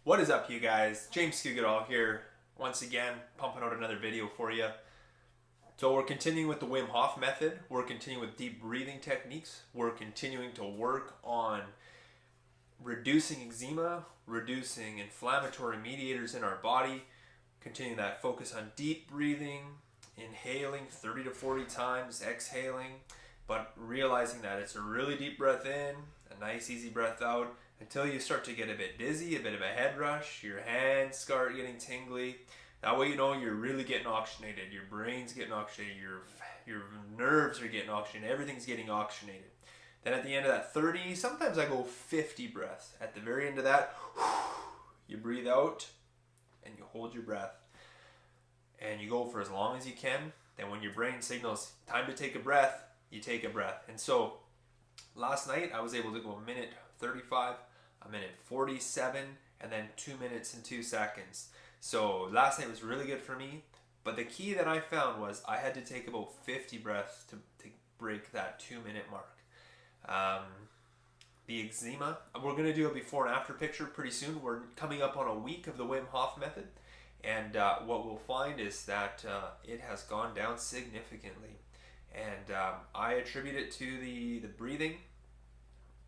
What is up, you guys? James Skugidall here, once again, pumping out another video for you. So we're continuing with the Wim Hof Method. We're continuing with deep breathing techniques. We're continuing to work on reducing eczema, reducing inflammatory mediators in our body, continuing that focus on deep breathing, inhaling 30 to 40 times, exhaling, but realizing that it's a really deep breath in, a nice easy breath out, until you start to get a bit dizzy, a bit of a head rush, your hands start getting tingly. That way you know you're really getting oxygenated, your brain's getting oxygenated, your nerves are getting oxygenated, everything's getting oxygenated. Then at the end of that 30, sometimes I go 50 breaths. At the very end of that, you breathe out and you hold your breath. And you go for as long as you can. Then when your brain signals time to take a breath, you take a breath. And so last night I was able to go a minute 35, a minute 47, and then 2 minutes and 2 seconds. So last night was really good for me. But the key that I found was I had to take about 50 breaths to break that 2-minute mark. The eczema, we're going to do a before and after picture pretty soon. We're coming up on a week of the Wim Hof Method. And what we'll find is that it has gone down significantly. And I attribute it to the breathing,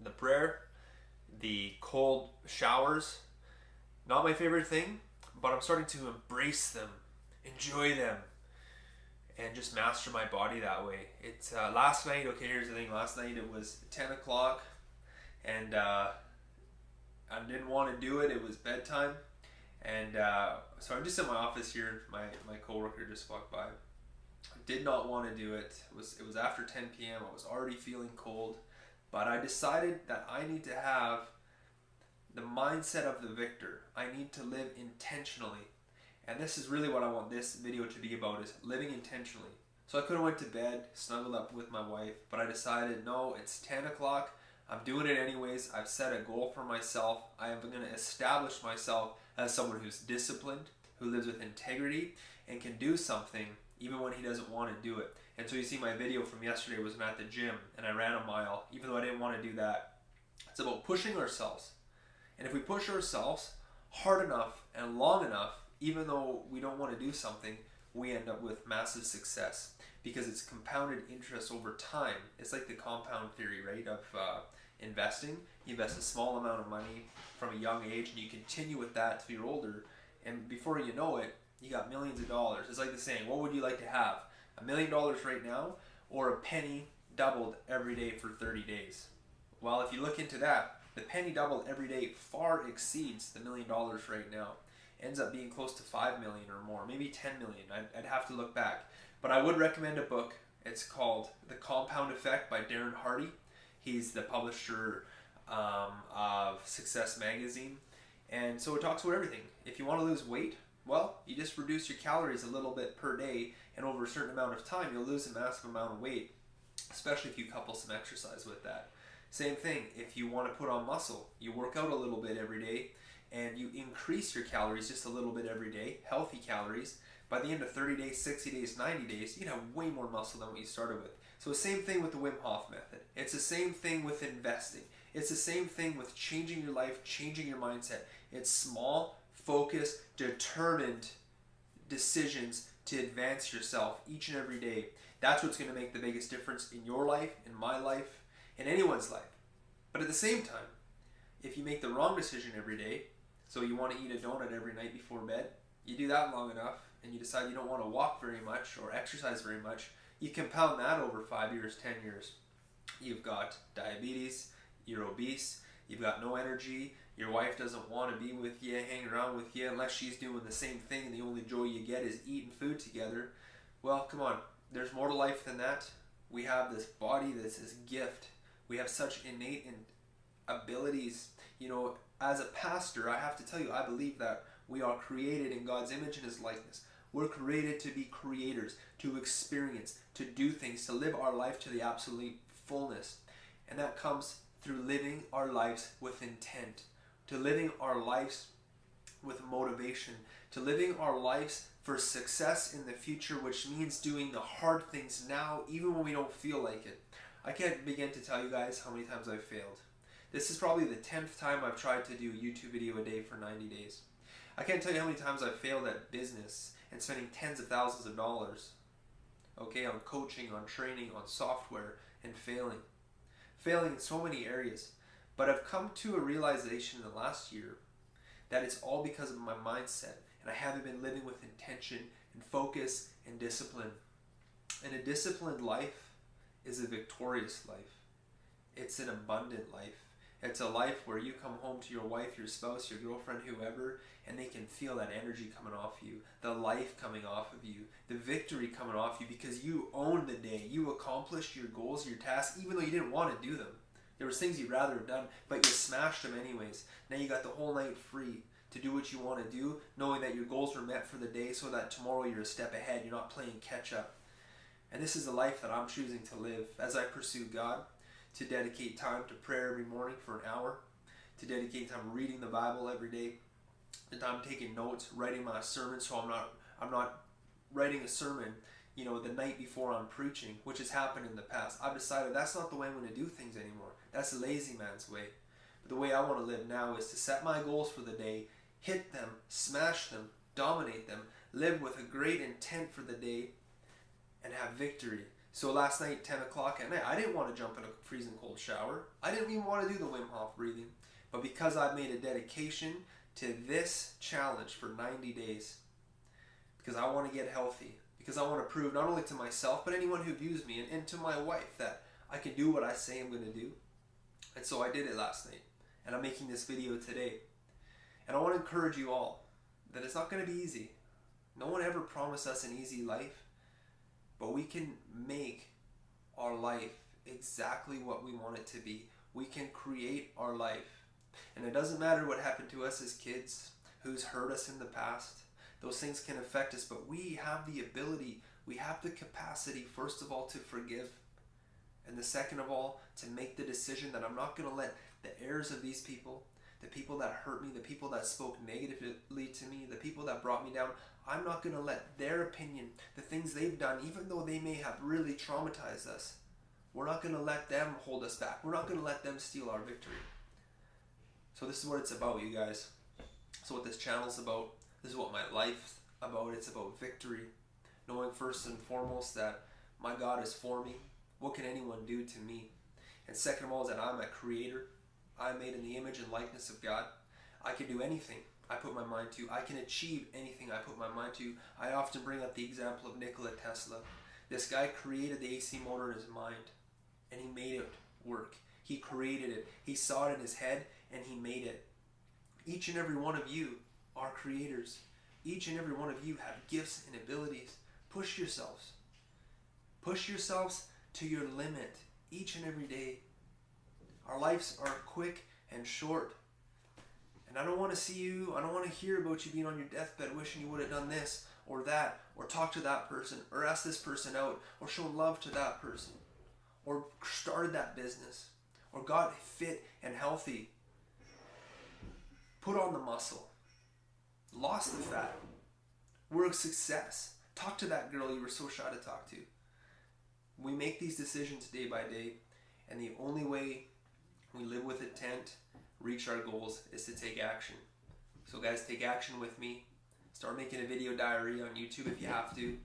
the prayer, the cold showers. Not my favorite thing, but I'm starting to embrace them, enjoy them, and just master my body that way. It's last night, okay, here's the thing. Last night it was 10 o'clock, and I didn't want to do it. It was bedtime. And so I'm just in my office here. My coworker just walked by. I did not want to do it. It was after 10 p.m. I was already feeling cold. But I decided that I need to have the mindset of the victor. I need to live intentionally. And this is really what I want this video to be about, is living intentionally. So I could have went to bed, snuggled up with my wife, but I decided, no, it's 10 o'clock. I'm doing it anyways. I've set a goal for myself. I am going to establish myself as someone who's disciplined, who lives with integrity, and can do something even when he doesn't want to do it. And so you see my video from yesterday was at the gym, and I ran a mile, even though I didn't want to do that. It's about pushing ourselves. And if we push ourselves hard enough and long enough, even though we don't want to do something, we end up with massive success, because it's compounded interest over time. It's like the compound theory, right, of investing. You invest a small amount of money from a young age, and you continue with that till you're older, and before you know it, you got millions of dollars. It's like the saying, what would you like to have? $1 million right now, or a penny doubled every day for 30 days? Well, if you look into that, the penny doubled every day far exceeds the $1 million right now. Ends up being close to 5 million or more, maybe 10 million. I'd have to look back. But I would recommend a book. It's called The Compound Effect by Darren Hardy. He's the publisher of Success Magazine. And so it talks about everything. If you want to lose weight, well, you just reduce your calories a little bit per day, and over a certain amount of time, you'll lose a massive amount of weight, especially if you couple some exercise with that. Same thing, if you want to put on muscle, you work out a little bit every day, and you increase your calories just a little bit every day, healthy calories. By the end of 30 days, 60 days, 90 days, you have way more muscle than what you started with. So same thing with the Wim Hof Method. It's the same thing with investing. It's the same thing with changing your life, changing your mindset. It's small, focused, determined decisions to advance yourself each and every day. That's what's going to make the biggest difference in your life, in my life, in anyone's life. But at the same time, if you make the wrong decision every day, so you want to eat a donut every night before bed, you do that long enough, and you decide you don't want to walk very much or exercise very much, you compound that over 5 years, 10 years. You've got diabetes, you're obese, you've got no energy, your wife doesn't want to be with you, hang around with you, unless she's doing the same thing and the only joy you get is eating food together. Well, come on, there's more to life than that. We have this body that's this gift. We have such innate abilities. You know, as a pastor, I have to tell you, I believe that we are created in God's image and His likeness. We're created to be creators, to experience, to do things, to live our life to the absolute fullness. And that comes through living our lives with intent, to living our lives with motivation, to living our lives for success in the future, which means doing the hard things now, even when we don't feel like it. I can't begin to tell you guys how many times I've failed. This is probably the 10th time I've tried to do a YouTube video a day for 90 days. I can't tell you how many times I've failed at business and spending tens of thousands of dollars, okay, on coaching, on training, on software, and failing. Failing in so many areas. But I've come to a realization in the last year that it's all because of my mindset, and I haven't been living with intention and focus and discipline. And a disciplined life is a victorious life. It's an abundant life. It's a life where you come home to your wife, your spouse, your girlfriend, whoever, and they can feel that energy coming off you, the life coming off of you, the victory coming off you, because you owned the day. You accomplished your goals, your tasks, even though you didn't want to do them. There was things you'd rather have done, but you smashed them anyways. Now you got the whole night free to do what you want to do, knowing that your goals were met for the day so that tomorrow you're a step ahead. You're not playing catch up. And this is the life that I'm choosing to live as I pursue God, to dedicate time to prayer every morning for an hour, to dedicate time reading the Bible every day, the time taking notes, writing my sermon, so I'm not writing a sermon, the night before I'm preaching, which has happened in the past. I've decided that's not the way I'm going to do things anymore. That's the lazy man's way. But the way I want to live now is to set my goals for the day, hit them, smash them, dominate them, live with a great intent for the day, and have victory. So last night, 10 o'clock at night, I didn't want to jump in a freezing cold shower. I didn't even want to do the Wim Hof breathing. But because I've made a dedication to this challenge for 90 days, because I want to get healthy, because I want to prove not only to myself, but anyone who views me and to my wife that I can do what I say I'm going to do. And so I did it last night. And I'm making this video today. And I want to encourage you all that it's not going to be easy. No one ever promised us an easy life. But we can make our life exactly what we want it to be. We can create our life. And it doesn't matter what happened to us as kids, who's hurt us in the past. Those things can affect us, but we have the ability, we have the capacity, first of all, to forgive. And the second of all, to make the decision that I'm not going to let the errors of these people, the people that hurt me, the people that spoke negatively to me, the people that brought me down, I'm not going to let their opinion, the things they've done, even though they may have really traumatized us, we're not going to let them hold us back. We're not going to let them steal our victory. So this is what it's about, you guys. So what this channel's about, this is what my life's about. It's about victory. Knowing first and foremost that my God is for me. What can anyone do to me? And second of all is that I'm a creator. I'm made in the image and likeness of God. I can do anything I put my mind to. I can achieve anything I put my mind to. I often bring up the example of Nikola Tesla. This guy created the AC motor in his mind, and he made it work. He created it. He saw it in his head, and he made it. Each and every one of you are creators. Each and every one of you have gifts and abilities. Push yourselves. Push yourselves to your limit each and every day. Our lives are quick and short. And I don't want to see you, I don't want to hear about you being on your deathbed wishing you would have done this or that, or talked to that person, or asked this person out, or shown love to that person, or started that business, or got fit and healthy, put on the muscle, lost the fat, were a success, talk to that girl you were so shy to talk to. We make these decisions day by day, and the only way we live with intent, reach our goals, is to take action. So guys, take action with me. Start making a video diary on YouTube if you have to.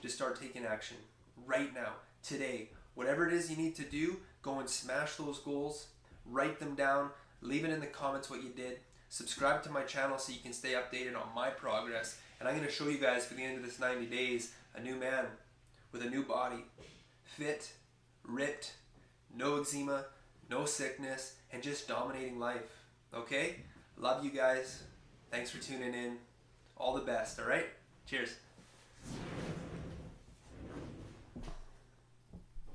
Just start taking action right now, today. Whatever it is you need to do, go and smash those goals. Write them down. Leave it in the comments what you did. Subscribe to my channel so you can stay updated on my progress. And I'm going to show you guys, for the end of this 90 days, a new man with a new body. Fit, ripped, no eczema, no sickness, and just dominating life. Okay? Love you guys. Thanks for tuning in. All the best, alright? Cheers.